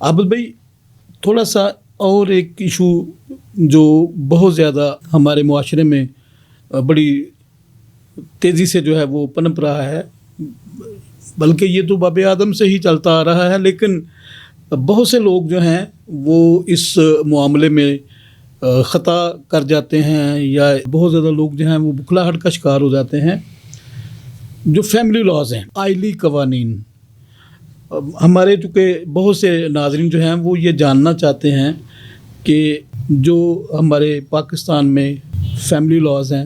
عابد بھائی، تھوڑا سا اور ایک ایشو جو بہت زیادہ ہمارے معاشرے میں بڑی تیزی سے جو ہے وہ پنپ رہا ہے، بلکہ یہ تو باب آدم سے ہی چلتا آ رہا ہے، لیکن بہت سے لوگ جو ہیں وہ اس معاملے میں خطا کر جاتے ہیں، یا بہت زیادہ لوگ جو ہیں وہ بکھلاہٹ کا شکار ہو جاتے ہیں، جو فیملی لاز ہیں، آئلی قوانین۔ ہمارے چونکہ بہت سے ناظرین جو ہیں وہ یہ جاننا چاہتے ہیں کہ جو ہمارے پاکستان میں فیملی لاز ہیں،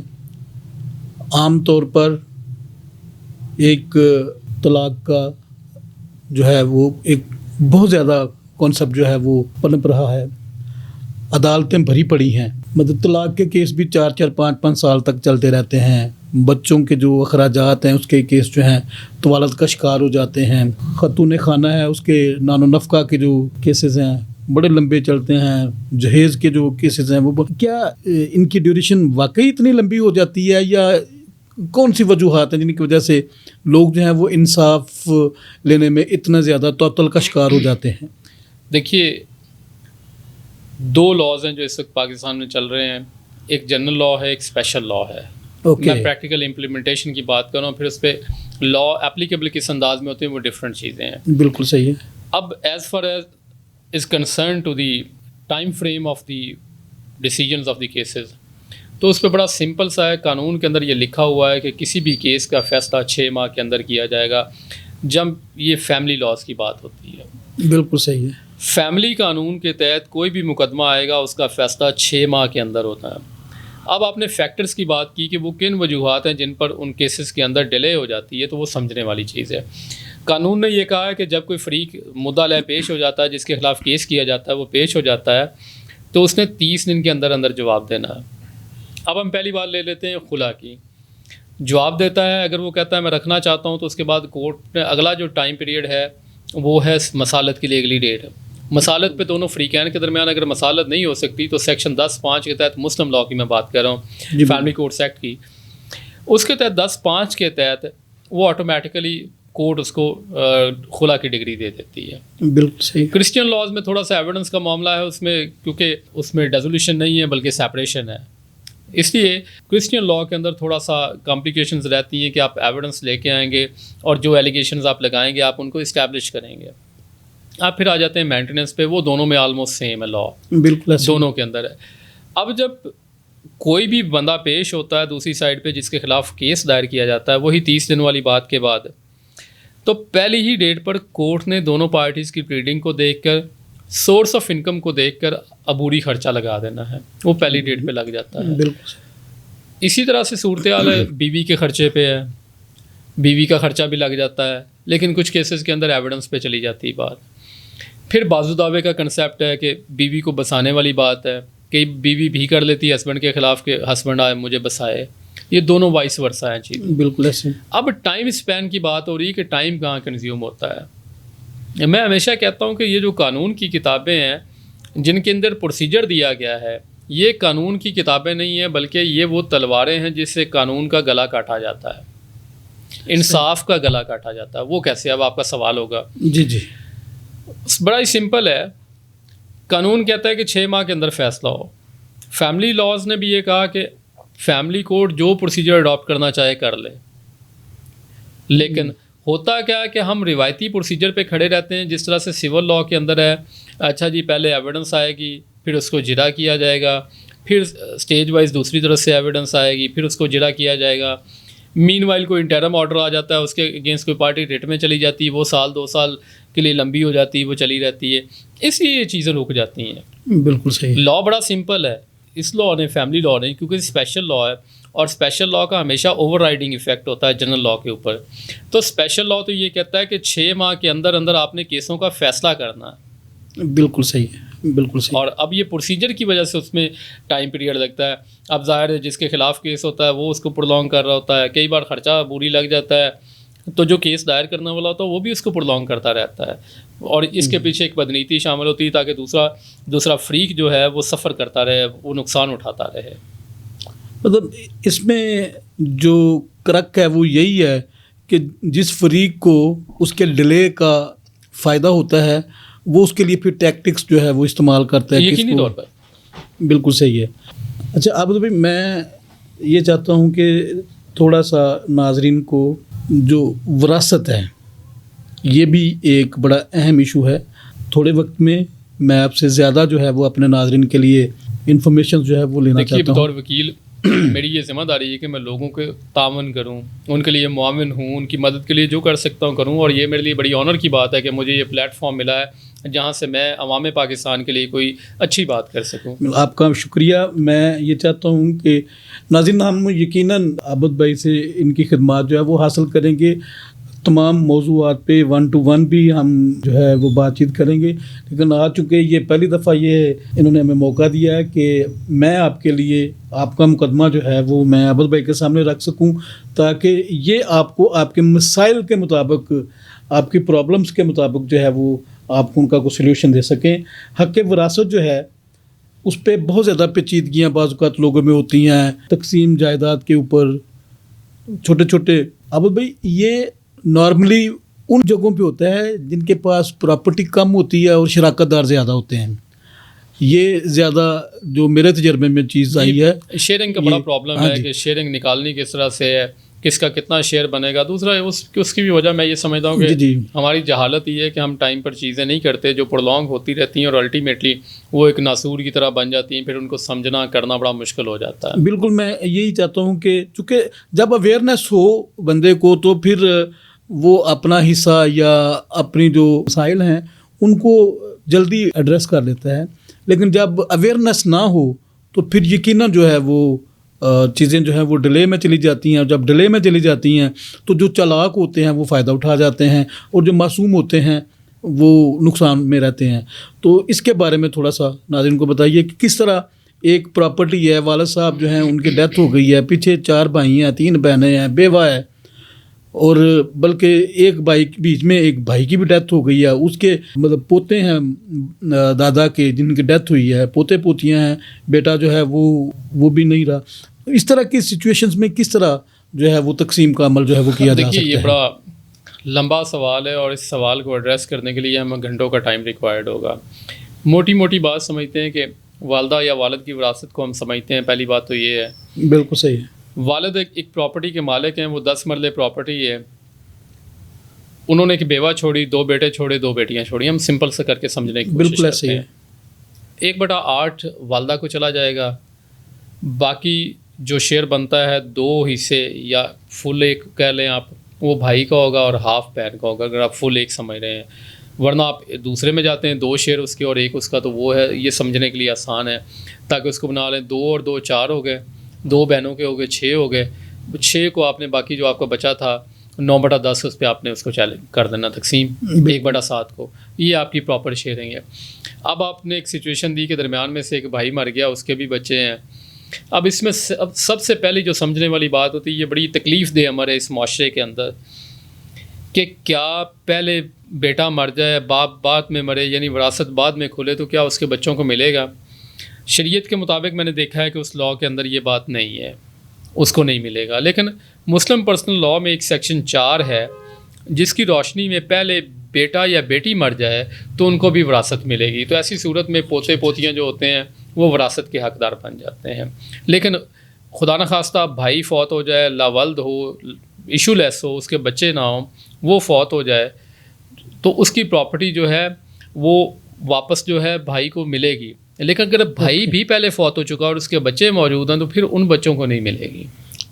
عام طور پر ایک طلاق کا جو ہے وہ ایک بہت زیادہ کانسیپٹ جو ہے وہ پنپ رہا ہے، عدالتیں بھری پڑی ہیں، مطلب طلاق کے کیس بھی 4 5 سال تک چلتے رہتے ہیں، بچوں کے جو اخراجات ہیں اس کے کیس جو ہیں طوالت کا شکار ہو جاتے ہیں، خاتون خانہ ہے اس کے نان و نفقہ کے جو کیسز ہیں بڑے لمبے چلتے ہیں، جہیز کے جو کیسز ہیں وہ کیا ان کی ڈیوریشن واقعی اتنی لمبی ہو جاتی ہے، یا کون سی وجوہات ہیں جن کی وجہ سے لوگ جو ہیں وہ انصاف لینے میں اتنا زیادہ تعطل کا شکار ہو جاتے ہیں؟ دیکھیے، 2 لاز ہیں جو اس وقت پاکستان میں چل رہے ہیں، ایک جنرل لا ہے، ایک اسپیشل لا ہے۔ میں پریکٹیکل امپلیمنٹیشن کی بات کر رہا ہوں، پھر اس پہ لا اپلیکیبل کس انداز میں ہوتے ہیں وہ ڈفرینٹ چیزیں ہیں۔ بالکل صحیح ہے۔ اب as far as is concern to the time frame of the decisions of the cases, تو اس پہ بڑا سمپل سا ہے، قانون کے اندر یہ لکھا ہوا ہے کہ کسی بھی کیس کا فیصلہ 6 ماہ کے اندر کیا جائے گا جب یہ فیملی لاز کی بات ہوتی ہے۔ بالکل صحیح ہے۔ فیملی قانون کے تحت کوئی بھی مقدمہ آئے گا اس کا فیصلہ 6 ماہ کے اندر ہوتا ہے۔ اب آپ نے فیکٹرز کی بات کی کہ وہ کن وجوہات ہیں جن پر ان کیسز کے اندر ڈیلے ہو جاتی ہے، تو وہ سمجھنے والی چیز ہے۔ قانون نے یہ کہا ہے کہ جب کوئی فریق مدعا لے پیش ہو جاتا ہے، جس کے خلاف کیس کیا جاتا ہے وہ پیش ہو جاتا ہے، تو اس نے 30 دن کے اندر اندر جواب دینا ہے۔ اب ہم پہلی بات لے لیتے ہیں خلا کی۔ جواب دیتا ہے، اگر وہ کہتا ہے میں رکھنا چاہتا ہوں، تو اس کے بعد کورٹ نے اگلا جو ٹائم پیریڈ ہے وہ ہے مسالت کی لیگلی ڈیٹ۔ مسالت پہ دونوں فریقین کے درمیان اگر مسالت نہیں ہو سکتی تو سیکشن 10(5) کے تحت، مسلم لا کی میں بات کر رہا ہوں، فیملی کورٹس ایکٹ کی، اس کے تحت 10(5) کے تحت وہ آٹومیٹیکلی کورٹ اس کو خلا کی ڈگری دے دیتی ہے۔ بالکل صحیح۔ کرسچین لاز میں تھوڑا سا ایویڈنس کا معاملہ ہے، اس میں کیونکہ اس میں ڈیزولیوشن نہیں ہے بلکہ سیپریشن ہے، اس لیے کرسچین لا کے اندر تھوڑا سا کمپلیکیشنز رہتی ہیں کہ آپ ایویڈنس لے کے آئیں گے اور جو ایلیگیشنز آپ لگائیں گے آپ ان کو اسٹیبلش کریں گے۔ آپ پھر آ جاتے ہیں مینٹیننس پہ، وہ دونوں میں آلموسٹ سیم ہے، لا بالکل دونوں کے اندر ہے۔ اب جب کوئی بھی بندہ پیش ہوتا ہے دوسری سائڈ پہ جس کے خلاف کیس دائر کیا جاتا ہے، وہی 30 دن والی بات کے بعد، تو پہلی ہی ڈیٹ پر کورٹ نے دونوں پارٹیز کی پلیڈنگ کو دیکھ کر، سورس آف انکم کو دیکھ کر عبوری خرچہ لگا دینا ہے، وہ پہلی ڈیٹ پہ لگ جاتا ہے۔ بالکل اسی طرح سے صورتحال ہے بیوی کے خرچے پہ ہے، بیوی کا خرچہ بھی لگ جاتا ہے، لیکن کچھ کیسز کے اندر ایویڈنس پہ چلی جاتی ہے بات۔ پھر بازو دعوے کا کنسیپٹ ہے کہ بیوی کو بسانے والی بات ہے، کہ بیوی بھی کر لیتی ہے ہسبینڈ کے خلاف کہ ہسبینڈ آئے مجھے بسائے، یہ دونوں وائس ورسا ہیں چیز۔ بالکل ایسے۔ اب ٹائم اسپین کی بات ہو رہی ہے کہ ٹائم کہاں کنزیوم ہوتا ہے۔ میں ہمیشہ کہتا ہوں کہ یہ جو قانون کی کتابیں ہیں جن کے اندر پروسیجر دیا گیا ہے، یہ قانون کی کتابیں نہیں ہیں بلکہ یہ وہ تلواریں ہیں جس سے قانون کا گلا کاٹا جاتا ہے، انصاف کا گلا کاٹا جاتا ہے۔ وہ کیسے؟ اب آپ کا سوال ہوگا۔ جی بڑا ہی سمپل ہے، قانون کہتا ہے کہ 6 ماہ کے اندر فیصلہ ہو۔ فیملی لاز نے بھی یہ کہا کہ فیملی کورٹ جو پروسیجر اڈاپٹ کرنا چاہے کر لے، لیکن ہوتا کیا ہے کہ ہم روایتی پروسیجر پہ کھڑے رہتے ہیں، جس طرح سے سول لا کے اندر ہے، اچھا جی پہلے ایویڈنس آئے گی، پھر اس کو جرا کیا جائے گا، پھر اسٹیج وائز دوسری طرف سے ایویڈنس آئے گی، پھر اس کو جرا کیا جائے گا۔ مین وائل کوئی انٹرم آرڈر آ جاتا ہے، اس کے اگینسٹ کوئی پارٹی ریٹ میں چلی جاتی ہے، وہ 2 سال کے لیے لمبی ہو جاتی ہے، وہ چلی رہتی ہے، اس لیے یہ چیزیں رک جاتی ہیں۔ بالکل صحیح۔ لا بڑا سمپل ہے، اس لا نے فیملی لا نہیں، کیونکہ اسپیشل لا ہے، اور اسپیشل لا کا ہمیشہ اوور رائڈنگ ایفیکٹ ہوتا ہے جنرل لا کے اوپر۔ تو اسپیشل لا تو یہ کہتا ہے کہ 6 ماہ کے اندر اندر آپ نے کیسوں کا فیصلہ کرنا ہے۔ بالکل صحیح ہے، بالکل صحیح۔ اور اب یہ پروسیجر کی وجہ سے اس میں ٹائم پیریڈ لگتا ہے۔ اب ظاہر ہے جس کے خلاف کیس ہوتا ہے وہ اس کو پرولونگ کر رہا ہوتا ہے، کئی بار خرچہ بوری لگ جاتا ہے، تو جو کیس دائر کرنے والا ہوتا ہے وہ بھی اس کو پرولونگ کرتا رہتا ہے، اور اس کے پیچھے ایک بدنیتی شامل ہوتی ہے تاکہ دوسرا فریق جو ہے وہ سفر کرتا رہے، وہ نقصان اٹھاتا رہے۔ مطلب اس میں جو کرک ہے وہ یہی ہے کہ جس فریق کو اس کے ڈیلے کا فائدہ ہوتا ہے وہ اس کے لیے پھر ٹیکٹکس جو ہے وہ استعمال کرتا ہے. یقینی طور پر بالکل صحیح ہے. اچھا عابد بھائی، میں یہ چاہتا ہوں کہ تھوڑا سا ناظرین کو جو وراثت ہے یہ بھی ایک بڑا اہم ایشو ہے. تھوڑے وقت میں آپ سے زیادہ جو ہے وہ اپنے ناظرین کے لیے انفارمیشن جو ہے وہ لینا چاہتا ہوں. بطور وکیل میری یہ ذمہ داری ہے کہ میں لوگوں کے تعاون کروں، ان کے لیے معاون ہوں، ان کی مدد کے لیے جو کر سکتا ہوں کروں. اور یہ میرے لیے بڑی آنر کی بات ہے کہ مجھے یہ پلیٹ فارم ملا ہے جہاں سے میں عوام پاکستان کے لیے کوئی اچھی بات کر سکوں. آپ کا شکریہ. میں یہ چاہتا ہوں کہ ناظرین ہم یقیناً عابد بھائی سے ان کی خدمات جو ہے وہ حاصل کریں گے. تمام موضوعات پہ 1 to 1 بھی ہم جو ہے وہ بات چیت کریں گے. لیکن آ چکے یہ پہلی دفعہ یہ انہوں نے ہمیں موقع دیا ہے کہ میں آپ کے لیے آپ کا مقدمہ جو ہے وہ میں عابد بھائی کے سامنے رکھ سکوں، تاکہ یہ آپ کو آپ کے مسائل کے مطابق، آپ کی پرابلمس کے مطابق جو ہے وہ آپ کو ان کا کوئی سلیوشن دے سکیں. حق وراثت جو ہے اس پہ بہت زیادہ پیچیدگیاں بعض اوقات لوگوں میں ہوتی ہیں، تقسیم جائیداد کے اوپر چھوٹے چھوٹے. عابد بھائی یہ نارملی ان جگہوں پہ ہوتا ہے جن کے پاس پراپرٹی کم ہوتی ہے اور شراکت دار زیادہ ہوتے ہیں. یہ زیادہ جو میرے تجربے میں چیز آئی ہے. شیئرنگ کا بڑا پرابلم ہے کہ شیئرنگ نکالنی کس طرح سے ہے، کس کا کتنا شیئر بنے گا. دوسرا اس کی بھی وجہ میں یہ سمجھتا ہوں کہ ہماری جہالت یہ ہے کہ ہم ٹائم پر چیزیں نہیں کرتے جو پرولونگ ہوتی رہتی ہیں اور الٹیمیٹلی وہ ایک ناسور کی طرح بن جاتی ہیں، پھر ان کو سمجھنا کرنا بڑا مشکل ہو جاتا ہے. بالکل میں یہی چاہتا ہوں کہ چونکہ جب اویئرنیس ہو بندے کو تو پھر وہ اپنا حصہ یا اپنی جو مسائل ہیں ان کو جلدی ایڈریس کر لیتا ہے. لیکن جب اویئرنیس نہ ہو تو پھر یقیناً جو ہے وہ چیزیں جو ہیں وہ ڈیلے میں چلی جاتی ہیں. اور جب ڈیلے میں چلی جاتی ہیں تو جو چالاک ہوتے ہیں وہ فائدہ اٹھا جاتے ہیں اور جو معصوم ہوتے ہیں وہ نقصان میں رہتے ہیں. تو اس کے بارے میں تھوڑا سا ناظرین کو بتائیے کہ کس طرح ایک پراپرٹی ہے، والد صاحب جو ہیں ان کی ڈیتھ ہو گئی ہے، پیچھے 4 بھائی ہیں، 3 بہنیں ہیں، بیوہ ہے، اور بلکہ ایک بھائی بیچ میں ایک بھائی کی بھی ڈیتھ ہو گئی ہے. اس کے مطلب پوتے ہیں دادا کے جن کی ڈیتھ ہوئی ہے، پوتے پوتیاں ہیں، بیٹا جو ہے وہ بھی نہیں رہا. اس طرح کی سچویشنز میں کس طرح جو ہے وہ تقسیم کا عمل جو ہے وہ کیا جا سکتا ہے؟ یہ بڑا لمبا سوال ہے اور اس سوال کو ایڈریس کرنے کے لیے ہمیں گھنٹوں کا ٹائم ریکوائرڈ ہوگا. موٹی موٹی بات سمجھتے ہیں کہ والدہ یا والد کی وراثت کو ہم سمجھتے ہیں. پہلی بات تو یہ ہے، بالکل صحیح ہے، والد ایک پراپرٹی کے مالک ہیں، وہ 10 مرلے پراپرٹی ہے. انہوں نے ایک بیوہ چھوڑی، 2 بیٹے چھوڑے، 2 بیٹیاں چھوڑی. ہم سمپل سے کر کے سمجھنے کی کوشش کرتے ہیں. 1/8 والدہ کو چلا جائے گا. باقی جو شیئر بنتا ہے 2 حصے یا فل ایک کہہ لیں آپ، وہ بھائی کا ہوگا اور ہاف بہن کا ہوگا، اگر آپ فل ایک سمجھ رہے ہیں. ورنہ آپ دوسرے میں جاتے ہیں 2 شیئر اس کے اور 1 اس کا، تو وہ ہے، یہ سمجھنے کے لیے آسان ہے تاکہ اس کو بنا لیں. 2 اور 2 4 ہو گئے، 2 بہنوں کے ہو گئے 6 ہو گئے. 6 کو آپ نے باقی جو آپ کا بچا تھا 9/10 اس پہ آپ نے اس کو چیلنج کر دینا تقسیم 1/7 کو. یہ آپ کی پراپر شیئرنگ ہے. اب آپ نے ایک سچویشن دی کہ درمیان میں سے ایک بھائی مر گیا، اس کے بھی بچے ہیں. اب اس میں سب سے پہلی جو سمجھنے والی بات ہوتی ہے، یہ بڑی تکلیف دہ امر ہے اس معاشرے کے اندر، کہ کیا پہلے بیٹا مر جائے، باپ بعد میں مرے، یعنی وراثت بعد میں کھلے، تو کیا اس کے بچوں کو ملے گا؟ شریعت کے مطابق میں نے دیکھا ہے کہ اس لاء کے اندر یہ بات نہیں ہے، اس کو نہیں ملے گا. لیکن مسلم پرسنل لاء میں ایک سیکشن 4 ہے جس کی روشنی میں پہلے بیٹا یا بیٹی مر جائے تو ان کو بھی وراثت ملے گی. تو ایسی صورت میں پوتے پوتیاں جو ہوتے ہیں وہ وراثت کے حقدار بن جاتے ہیں. لیکن خدا نخواستہ بھائی فوت ہو جائے، لاولد ہو، ایشو لیس ہو، اس کے بچے نہ ہوں، وہ فوت ہو جائے تو اس کی پراپرٹی جو ہے وہ واپس جو ہے بھائی کو ملے گی. لیکن اگر بھائی بھی پہلے فوت ہو چکا اور اس کے بچے موجود ہیں تو پھر ان بچوں کو نہیں ملے گی.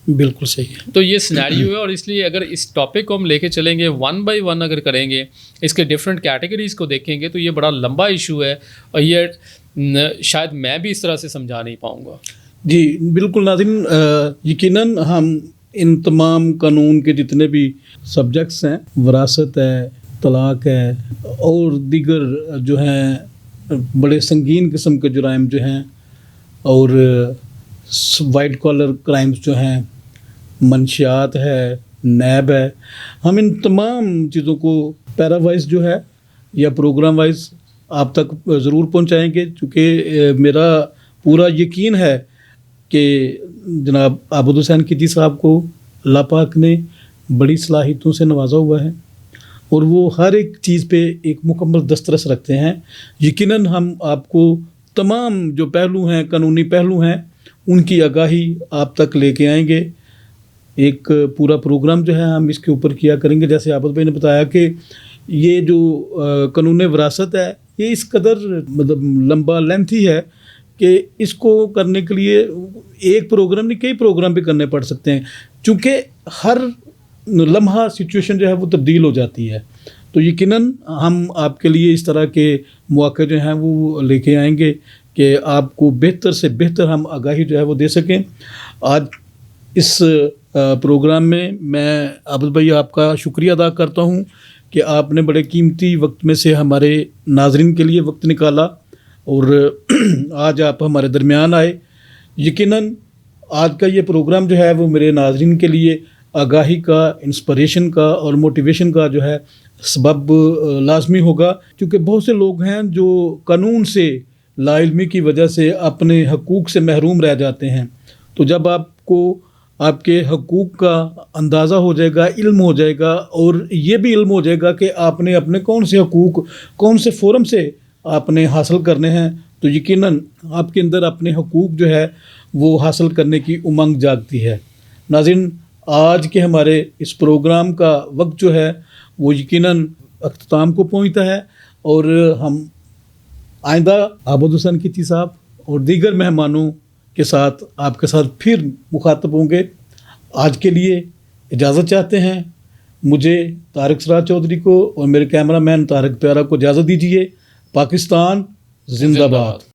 بالکل صحیح ہے. تو یہ سینیریو ہے. اور اس لیے اگر اس ٹاپک کو ہم لے کے چلیں گے 1 by 1 اگر کریں گے، اس کے ڈفرینٹ کیٹیگریز کو دیکھیں گے، تو یہ بڑا لمبا ایشو ہے اور یہ شاید میں بھی اس طرح سے سمجھا نہیں پاؤں گا. جی بالکل ناظرین، یقیناً ہم ان تمام قانون کے جتنے بھی سبجیکٹس ہیں، وراثت ہے، طلاق ہے اور دیگر جو ہیں بڑے سنگین قسم کے جرائم جو ہیں، اور وائٹ کالر کرائمز جو ہیں، منشیات ہے، نیب ہے، ہم ان تمام چیزوں کو پیرا وائز جو ہے یا پروگرام وائز آپ تک ضرور پہنچائیں گے. چونکہ میرا پورا یقین ہے کہ جناب عابد حسین کیچی صاحب کو اللہ پاک نے بڑی صلاحیتوں سے نوازا ہوا ہے اور وہ ہر ایک چیز پہ ایک مکمل دسترس رکھتے ہیں. یقیناً ہم آپ کو تمام جو پہلو ہیں، قانونی پہلو ہیں، ان کی آگاہی آپ تک لے کے آئیں گے. ایک پورا پروگرام جو ہے ہم اس کے اوپر کیا کریں گے. جیسے عابد بھائی نے بتایا کہ یہ جو قانون وراثت ہے یہ اس قدر مطلب لمبا لینتھی ہے کہ اس کو کرنے کے لیے ایک پروگرام نہیں، کئی پروگرام بھی کرنے پڑ سکتے ہیں، چونکہ ہر لمحہ سچویشن جو ہے وہ تبدیل ہو جاتی ہے. تو یقیناً ہم آپ کے لیے اس طرح کے مواقع جو ہیں وہ لے کے آئیں گے کہ آپ کو بہتر سے بہتر ہم آگاہی جو ہے وہ دے سکیں. آج اس پروگرام میں عابد بھائی آپ کا شکریہ ادا کرتا ہوں کہ آپ نے بڑے قیمتی وقت میں سے ہمارے ناظرین کے لیے وقت نکالا اور آج آپ ہمارے درمیان آئے. یقیناً آج کا یہ پروگرام جو ہے وہ میرے ناظرین کے لیے آگاہی کا، انسپریشن کا اور موٹیویشن کا جو ہے سبب لازمی ہوگا، کیونکہ بہت سے لوگ ہیں جو قانون سے لا علمی کی وجہ سے اپنے حقوق سے محروم رہ جاتے ہیں. تو جب آپ کو آپ کے حقوق کا اندازہ ہو جائے گا، علم ہو جائے گا، اور یہ بھی علم ہو جائے گا کہ آپ نے اپنے کون سے حقوق کون سے فورم سے آپ نے حاصل کرنے ہیں، تو یقیناً آپ کے اندر اپنے حقوق جو ہے وہ حاصل کرنے کی امنگ جاگتی ہے. ناظرین، آج کے ہمارے اس پروگرام کا وقت جو ہے وہ یقیناً اختتام کو پہنچتا ہے، اور ہم آئندہ عابد حسین کیچی صاحب اور دیگر مہمانوں کے ساتھ آپ کے ساتھ پھر مخاطب ہوں گے. آج کے لیے اجازت چاہتے ہیں. مجھے طارق سراج چودھری کو اور میرے کیمرہ مین طارق پیارا کو اجازت دیجیے. پاکستان زندہ باد.